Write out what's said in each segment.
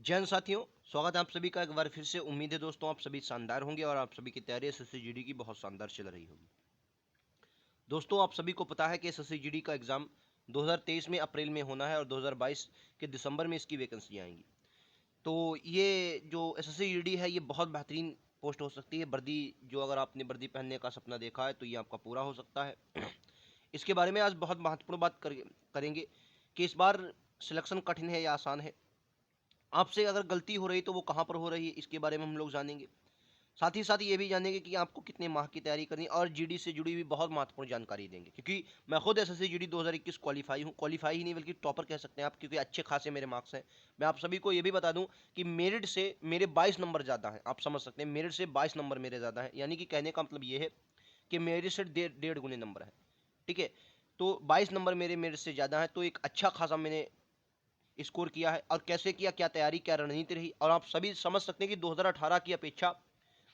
जय हिंद साथियों, स्वागत है आप सभी का एक बार फिर से। उम्मीद है दोस्तों आप सभी शानदार होंगे और आप सभी की तैयारी एसएससी जीडी की बहुत शानदार चल रही होगी। दोस्तों आप सभी को पता है कि एसएससी जीडी का एग्जाम 2023 में अप्रैल में होना है और 2022 के दिसंबर में इसकी वैकेंसी आएंगी। तो ये जो एसएससी जीडी है ये बहुत बेहतरीन पोस्ट हो सकती है। वर्दी जो अगर आपने वर्दी पहनने का सपना देखा है तो ये आपका पूरा हो सकता है। इसके बारे में आज बहुत महत्वपूर्ण बात करेंगे कि इस बार सिलेक्शन कठिन है या आसान है। आपसे अगर गलती हो रही तो वो कहाँ पर हो रही है इसके बारे में हम लोग जानेंगे। साथ ही साथ ये भी जानेंगे कि आपको कितने माह की तैयारी करनी है और जीडी से जुड़ी हुई बहुत महत्वपूर्ण जानकारी देंगे, क्योंकि मैं खुद एसएससी जीडी 2021 क्वालिफाई हूँ। क्वालिफाई ही नहीं बल्कि टॉपर कह सकते हैं आप, क्योंकि अच्छे खासे मेरे मार्क्स हैं। मैं आप सभी को ये भी बता दूं कि मेरिट से मेरे 22 नंबर ज़्यादा हैं। आप समझ सकते हैं, मेरिट से 22 नंबर मेरे ज़्यादा हैं, यानी कि कहने का मतलब ये है कि मेरिट से डेढ़ गुने नंबर है। ठीक है, तो 22 नंबर मेरे मेरिट से ज़्यादा है, तो एक अच्छा खासा मैंने स्कोर किया है। और कैसे किया, क्या तैयारी, क्या रणनीति रही, और आप सभी समझ सकते हैं कि 2018 की अपेक्षा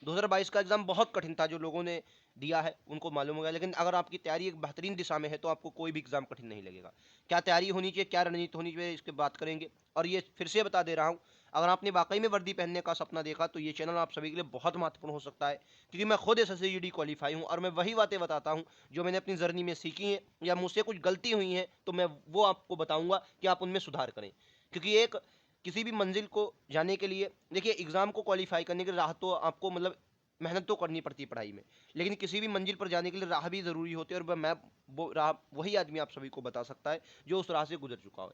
2022 का एग्जाम बहुत कठिन था। जो लोगों ने दिया है उनको मालूम होगा, लेकिन अगर आपकी तैयारी एक बेहतरीन दिशा में है तो आपको कोई भी एग्जाम कठिन नहीं लगेगा। क्या तैयारी होनी चाहिए, क्या रणनीति होनी चाहिए, इसके बात करेंगे। और ये फिर से बता दे रहा हूँ, अगर आपने वाकई में वर्दी पहनने का सपना देखा तो ये चैनल आप सभी के लिए बहुत महत्वपूर्ण हो सकता है, क्योंकि मैं खुद एसएससी जीडी क्वालिफाई हूँ और मैं वही बातें बताता हूँ जो मैंने अपनी जर्नी में सीखी हैं, या मुझसे कुछ गलती हुई है तो मैं वो आपको बताऊंगा कि आप उनमें सुधार करें। क्योंकि एक किसी भी मंजिल को जाने के लिए, देखिए एग्जाम को क्वालिफाई करने के लिए राह तो आपको मतलब मेहनत तो करनी पड़ती है पढ़ाई में, लेकिन किसी भी मंजिल पर जाने के लिए राह भी ज़रूरी होती है। और मैं वो राह वही आदमी आप सभी को बता सकता है जो उस राह से गुजर चुका है।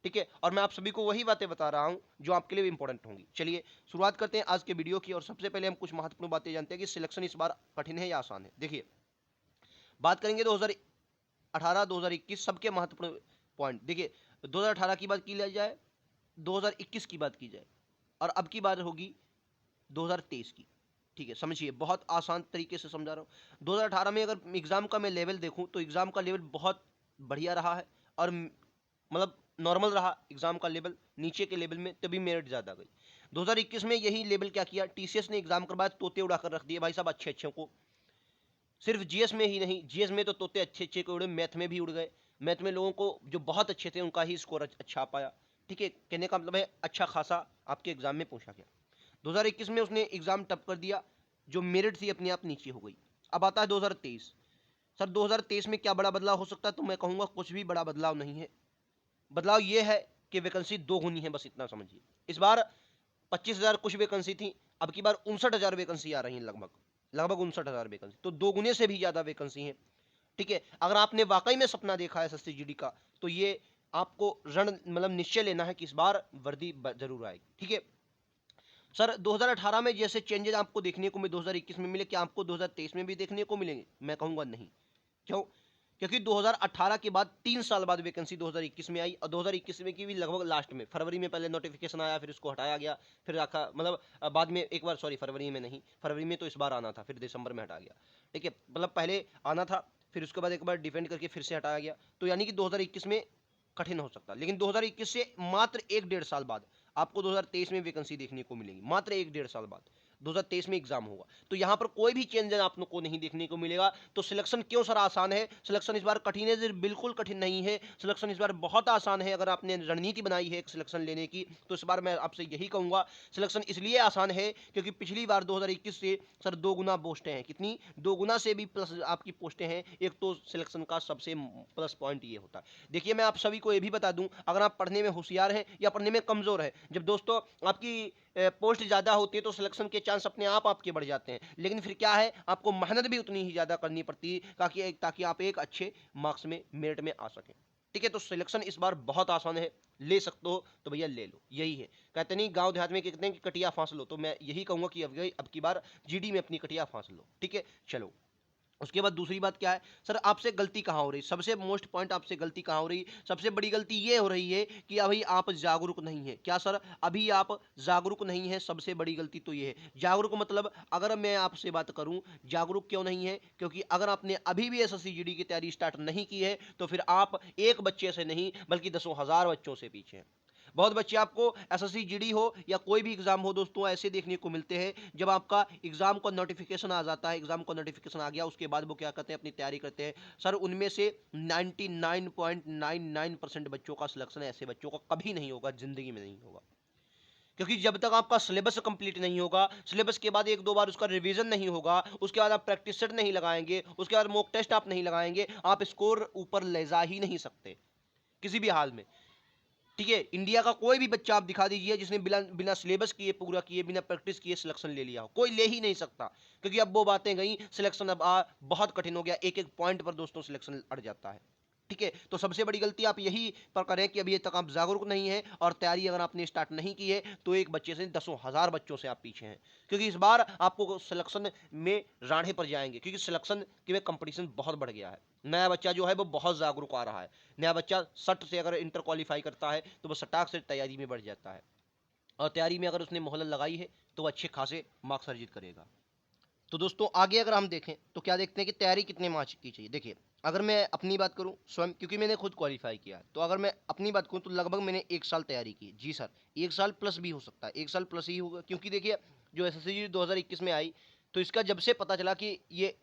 ठीक है, और मैं आप सभी को वही बातें बता रहा हूं जो आपके लिए भी इंपॉर्टेंट होंगी। चलिए शुरुआत करते हैं आज के वीडियो की, और सबसे पहले हम कुछ महत्वपूर्ण बातें जानते हैं कि सिलेक्शन इस बार कठिन है या आसान है। देखिए, बात करेंगे 2018 2021 सबके महत्वपूर्ण पॉइंट। देखिए, 2018 की बात की जाए, 2021 की बात की जाए, और अब की बात होगी 2023 की। ठीक है, समझिए, बहुत आसान तरीके से समझा रहा हूँ। 2018 में अगर एग्ज़ाम का मैं लेवल देखूँ तो एग्ज़ाम का लेवल बहुत बढ़िया रहा है, और मतलब नॉर्मल रहा एग्ज़ाम का लेवल, नीचे के लेवल में तभी मेरिट ज़्यादा गई। 2021 में यही लेवल क्या किया, टीसीएस ने एग्ज़ाम करवाया, तोते उड़ाकर रख दिए भाई साहब अच्छे अच्छे को। सिर्फ जीएस में ही नहीं, जीएस में तो तोते अच्छे अच्छे को उड़े, मैथ में भी उड़ गए। मैथ में लोगों को जो बहुत अच्छे थे उनका ही स्कोर अच्छा पाया। ठीक है, कहने का मतलब है अच्छा खासा आपके एग्जाम में पूछा गया। 2021 में उसने एग्जाम टप कर दिया, जो मेरिट थी अपने आप नीचे हो गई। अब आता है 2023। सर 2023 में क्या बड़ा बदलाव हो सकता है, तो मैं कहूँगा कुछ भी बड़ा बदलाव नहीं है। बदलाव ये है कि वैकेंसी दो गुनी है, बस इतना समझिए। इस बार 25,000 कुछ वैकेंसी थी, अब की बार 59,000 वैकेंसी आ रही है, लगभग लगभग 59,000 वैकेंसी, तो दो गुने से भी ज़्यादा वैकेंसी है। ठीक है, अगर आपने वाकई में सपना देखा है एसएससी जीडी का, तो ये आपको रण मतलब निश्चय लेना है कि इस बार वर्दी जरूर आएगी। ठीक है सर, 2018 में जैसे चेंजेस आपको देखने को मिले 2021 में मिले, क्या आपको 2023 में भी देखने को मिलेंगे? मैं कहूँगा नहीं। क्यों? क्योंकि 2018 के बाद 3 साल बाद वैकेंसी 2021 में आई, और 2021 में की भी लगभग लास्ट में, फरवरी में पहले नोटिफिकेशन आया, फिर उसको हटाया गया, फिर रखा मतलब बाद में एक बार, सॉरी फरवरी में नहीं, फरवरी में तो इस बार आना था, फिर दिसंबर में हटा गया। ठीक है, मतलब पहले आना था, फिर उसके बाद एक बार डिफेंड करके फिर से हटाया गया, तो यानी कि 2021 में कठिन हो सकता है। लेकिन 2021 से मात्र एक डेढ़ साल बाद आपको 2023 में वैकेंसी देखने को मिलेगी, मात्र एक डेढ़ साल बाद 2023 में एग्जाम होगा। तो यहां पर कोई भी चेंज आपको नहीं देखने को मिलेगा। तो सिलेक्शन क्यों सर आसान है? सिलेक्शन इस बार कठिन है? बिल्कुल कठिन नहीं है, सिलेक्शन इस बार बहुत आसान है। अगर आपने रणनीति बनाई है एक सिलेक्शन लेने की, तो इस बार मैं आपसे यही कहूंगा, सिलेक्शन इसलिए आसान है क्योंकि पिछली बार 2021 से सर दो गुना पोस्टें हैं। कितनी? दो गुना से भी प्लस आपकी पोस्टें हैं। एक तो सिलेक्शन का सबसे प्लस पॉइंट ये होता है। देखिए, मैं आप सभी को ये भी बता दूं, अगर आप पढ़ने में होशियार हैं या पढ़ने में कमजोर है, जब दोस्तों आपकी पोस्ट ज़्यादा होती है तो सिलेक्शन के चांस अपने आप आपके बढ़ जाते हैं। लेकिन फिर क्या है, आपको मेहनत भी उतनी ही ज़्यादा करनी पड़ती है ताकि आप एक अच्छे मार्क्स में मेरिट में आ सकें। ठीक है, तो सिलेक्शन इस बार बहुत आसान है, ले सकते हो तो भैया ले लो। यही है, कहते नहीं गांव देहात में कहते हैं कि कटिया फांस लो, तो मैं यही कहूँगा कि अब की बार जीडी में अपनी कटिया फांस लो। ठीक है, चलो उसके बाद दूसरी बात क्या है, सर आपसे गलती कहाँ हो रही, सबसे मोस्ट पॉइंट, आपसे गलती कहाँ हो रही? सबसे बड़ी गलती ये हो रही है कि अभी आप जागरूक नहीं है। क्या सर? अभी आप जागरूक नहीं है, सबसे बड़ी गलती तो ये है। जागरूक मतलब, अगर मैं आपसे बात करूं, जागरूक क्यों नहीं है? क्योंकि अगर आपने अभी भी एसएससी जीडी की तैयारी स्टार्ट नहीं की है तो फिर आप एक बच्चे से नहीं बल्कि दसों हजार बच्चों से पीछे हैं। बहुत बच्चे आपको एसएससी जीडी हो या कोई भी एग्जाम हो दोस्तों, ऐसे देखने को मिलते हैं, जब आपका एग्जाम का नोटिफिकेशन आ जाता है, एग्जाम का नोटिफिकेशन आ गया, उसके बाद वो क्या करते हैं, अपनी तैयारी करते हैं। सर उनमें से 99.99% बच्चों का सिलेक्शन ऐसे बच्चों का कभी नहीं होगा, जिंदगी में नहीं होगा। क्योंकि जब तक आपका सिलेबस कंप्लीट नहीं होगा, सिलेबस के बाद एक दो बार उसका रिवीजन नहीं होगा, उसके बाद आप प्रैक्टिस सेट नहीं लगाएंगे, उसके बाद मॉक टेस्ट आप नहीं लगाएंगे, आप स्कोर ऊपर ले जा ही नहीं सकते किसी भी हाल में। ठीक है, इंडिया का कोई भी बच्चा आप दिखा दीजिए जिसने बिना बिना सिलेबस किए, पूरा किए, बिना प्रैक्टिस किए सिलेक्शन ले लिया हो, कोई ले ही नहीं सकता। क्योंकि अब वो बातें गई, सिलेक्शन अब बहुत कठिन हो गया, एक एक पॉइंट पर दोस्तों सिलेक्शन अड़ जाता है। ठीक है, तो सबसे बड़ी गलती आप यही पर करें कि अभी तक आप जागरूक नहीं है और तैयारी अगर आपने स्टार्ट नहीं की है तो एक बच्चे से दसों हजार बच्चों से आप पीछे हैं। क्योंकि इस बार आपको सिलेक्शन में राढ़े पर जाएंगे, क्योंकि सिलेक्शन के में कंपटीशन बहुत बढ़ गया है। नया बच्चा जो है वो बहुत जागरूक आ रहा है। नया बच्चा सट से अगर इंटर क्वालिफाई करता है तो वो सटाक से तैयारी में बढ़ जाता है, और तैयारी में अगर उसने मोहलत लगाई है तो वो अच्छे खासे मार्क्स अर्जित करेगा। तो दोस्तों आगे अगर हम देखें तो क्या देखते हैं कि तैयारी कितने माह की चाहिए। देखिए, अगर मैं अपनी बात करूं स्वयं, क्योंकि मैंने खुद क्वालिफाई किया है, तो अगर मैं अपनी बात करूं तो लगभग मैंने 1 साल तैयारी की। जी सर, 1 साल प्लस भी हो सकता है, 1 साल प्लस ही होगा। क्योंकि देखिए, जो एसएससी 2021 में आई, तो इसका जब से पता चला कि ये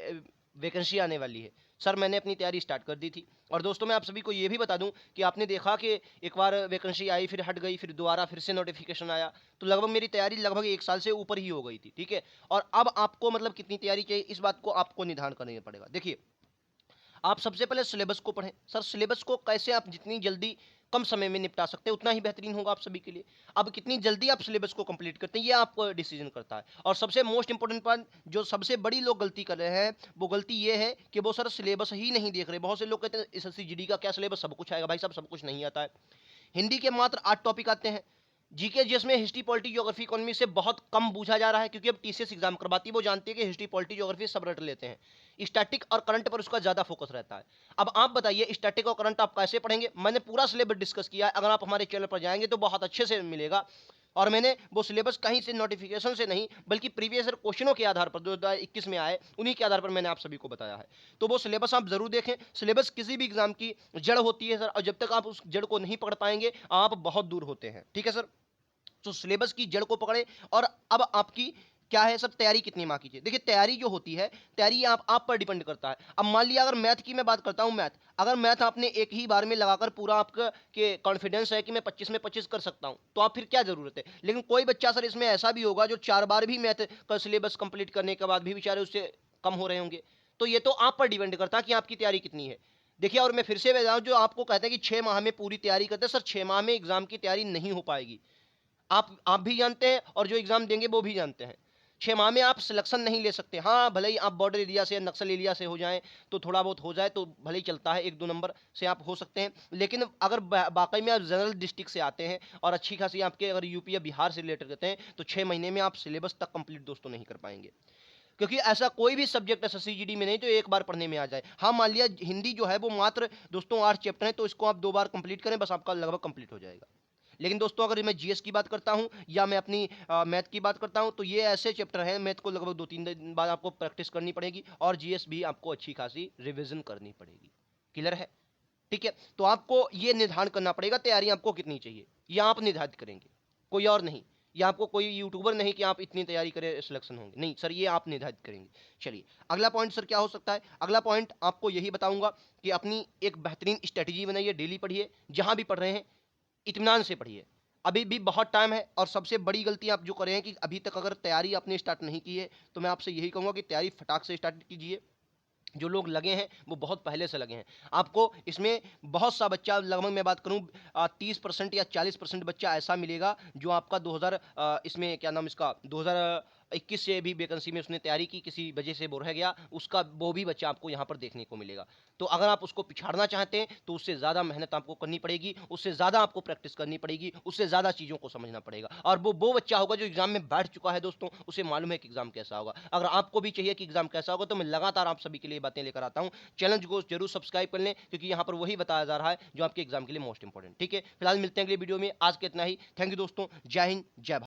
वैकेंसी आने वाली है, सर मैंने अपनी तैयारी स्टार्ट कर दी थी। और दोस्तों मैं आप सभी को ये भी बता दूं कि आपने देखा कि एक बार वैकेंसी आई, फिर हट गई, फिर दोबारा फिर से नोटिफिकेशन आया, तो लगभग मेरी तैयारी लगभग 1 साल से ऊपर ही हो गई थी। ठीक है, और अब आपको मतलब कितनी तैयारी चाहिए, इस बात को आपको निर्धारण करना पड़ेगा। देखिए, आप सबसे पहले सिलेबस को पढ़ें। सर सिलेबस को कैसे आप जितनी जल्दी कम समय में निपटा सकते हैं उतना ही बेहतरीन होगा आप सभी के लिए। अब कितनी जल्दी आप सिलेबस को कंप्लीट करते हैं ये आपको डिसीजन करता है। और सबसे मोस्ट इंपॉर्टेंट पॉइंट, जो सबसे बड़ी लोग गलती कर रहे हैं, वो गलती ये है कि वो सर सिलेबस ही नहीं देख रहे। बहुत से लोग कहते हैं एसएससी जीडी का क्या सिलेबस, सब कुछ आएगा। भाई साहब, सब कुछ नहीं आता है। हिंदी के मात्र 8 टॉपिक आते हैं। जीके जिसमें हिस्ट्री, पॉलिटी, ज्योग्राफी, इकोनॉमी से बहुत कम पूछा जा रहा है, क्योंकि अब टीसीएस एग्जाम करवाती है, वो जानती है कि हिस्ट्री, पॉलिटी, ज्योग्राफी सब रट लेते हैं। स्टैटिक और करंट पर उसका ज्यादा फोकस रहता है। अब आप बताइए स्टैटिक और करंट आप कैसे पढ़ेंगे। मैंने पूरा सिलेबस डिस्कस किया है, अगर आप हमारे चैनल पर जाएंगे तो बहुत अच्छे से मिलेगा। और मैंने वो सिलेबस कहीं से नोटिफिकेशन से नहीं, बल्कि प्रीवियस क्वेश्चनों के आधार पर 2021 में आए, उन्हीं के आधार पर मैंने आप सभी को बताया है। तो वो सिलेबस आप जरूर देखें। सिलेबस किसी भी एग्जाम की जड़ होती है सर, और जब तक आप उस जड़ को नहीं पढ़ पाएंगे आप बहुत दूर होते हैं। ठीक है सर, तो सिलेबस की जड़ को पकड़े। और अब आपकी क्या है सर, तैयारी कितनी माह कीजिए। देखिए, तैयारी जो होती है, तैयारी आप पर डिपेंड करता है। अब मान लिया अगर मैथ की मैं बात करता हूं, मैथ अगर मैथ आपने एक ही बार में लगाकर पूरा आपका के कॉन्फिडेंस है कि मैं 25 में 25 कर सकता हूं, तो आप फिर क्या जरूरत है। लेकिन कोई बच्चा सर इसमें ऐसा भी होगा जो 4 बार भी मैथ का सिलेबस कंप्लीट करने के बाद भी बेचारे उससे कम हो रहे होंगे। तो ये तो आप पर डिपेंड करता है कि आपकी तैयारी कितनी है। देखिए, और मैं फिर से बताऊं, जो आपको कहते हैं कि 6 माह में पूरी तैयारी करते हैं, सर 6 माह में एग्जाम की तैयारी नहीं हो पाएगी। आप भी जानते हैं और जो एग्जाम देंगे वो भी जानते हैं। 6 माह में आप सिलेक्शन नहीं ले सकते। हाँ, भले ही आप बॉर्डर एरिया से, नक्सल एरिया से हो जाएं, तो थोड़ा बहुत हो जाए तो भले ही चलता है, 1-2 नंबर से आप हो सकते हैं। लेकिन अगर वाकई में आप जनरल डिस्ट्रिक्ट से आते हैं और अच्छी खासी आपके अगर यूपी या बिहार से रिलेटेड करते हैं, तो 6 महीने में आप सिलेबस तक कंप्लीट दोस्तों नहीं कर पाएंगे। क्योंकि ऐसा कोई भी सब्जेक्ट एसएससी जीडी में नहीं तो एक बार पढ़ने में आ जाए। हाँ, मान लिया हिंदी जो है वो मात्र दोस्तों 8 चैप्टर है, तो इसको आप 2 बार कंप्लीट करें, बस आपका लगभग कंप्लीट हो जाएगा। लेकिन दोस्तों अगर मैं जीएस की बात करता हूं या मैं अपनी मैथ की बात करता हूं, तो ये ऐसे चैप्टर हैं, मैथ को लगभग 2-3 दिन बाद आपको प्रैक्टिस करनी पड़ेगी, और जीएस भी आपको अच्छी खासी रिवीजन करनी पड़ेगी। क्लियर है। ठीक है, तो आपको ये निर्धारण करना पड़ेगा तैयारी आपको कितनी चाहिए, या आप निर्धारित करेंगे, कोई और नहीं। या आपको कोई यूट्यूबर नहीं कि आप इतनी तैयारी करें सिलेक्शन होंगे, नहीं सर, ये आप निर्धारित करेंगे। चलिए, अगला पॉइंट सर क्या हो सकता है। अगला पॉइंट आपको यही बताऊंगा कि अपनी एक बेहतरीन स्ट्रेटेजी बनाइए, डेली पढ़िए, जहां भी पढ़ रहे हैं इत्मीनान से पढ़िए। अभी भी बहुत टाइम है। और सबसे बड़ी गलती आप जो कर रहे हैं कि अभी तक अगर तैयारी आपने स्टार्ट नहीं की है, तो मैं आपसे यही कहूंगा कि तैयारी फटाक से स्टार्ट कीजिए। जो लोग लगे हैं वो बहुत पहले से लगे हैं। आपको इसमें बहुत सा बच्चा, लगभग मैं बात करूं 30% या 40% बच्चा ऐसा मिलेगा जो आपका 2000 इसमें क्या नाम इसका 2021 से भी वैकेंसी में उसने तैयारी की, किसी वजह से वो रह गया, उसका वो भी बच्चा आपको यहाँ पर देखने को मिलेगा। तो अगर आप उसको पिछाड़ना चाहते हैं तो उससे ज़्यादा मेहनत आपको करनी पड़ेगी, उससे ज़्यादा आपको प्रैक्टिस करनी पड़ेगी, उससे ज़्यादा चीज़ों को समझना पड़ेगा। और वो बच्चा होगा जो एग्जाम में बैठ चुका है दोस्तों, उसे मालूम है कि एग्जाम कैसा होगा। अगर आपको भी चाहिए कि एग्जाम कैसा होगा, तो मैं लगातार आप सभी के लिए बातें लेकर आता हूँ। चैनल को जरूर सब्सक्राइब कर लें, क्योंकि यहाँ पर वही बताया जा रहा है जो आपके एग्जाम के लिए मोस्ट इंपॉर्टेंट। ठीक है, फिलहाल मिलते हैं अगले वीडियो में। आज के इतना ही। थैंक यू दोस्तों, जय हिंद, जय भारत।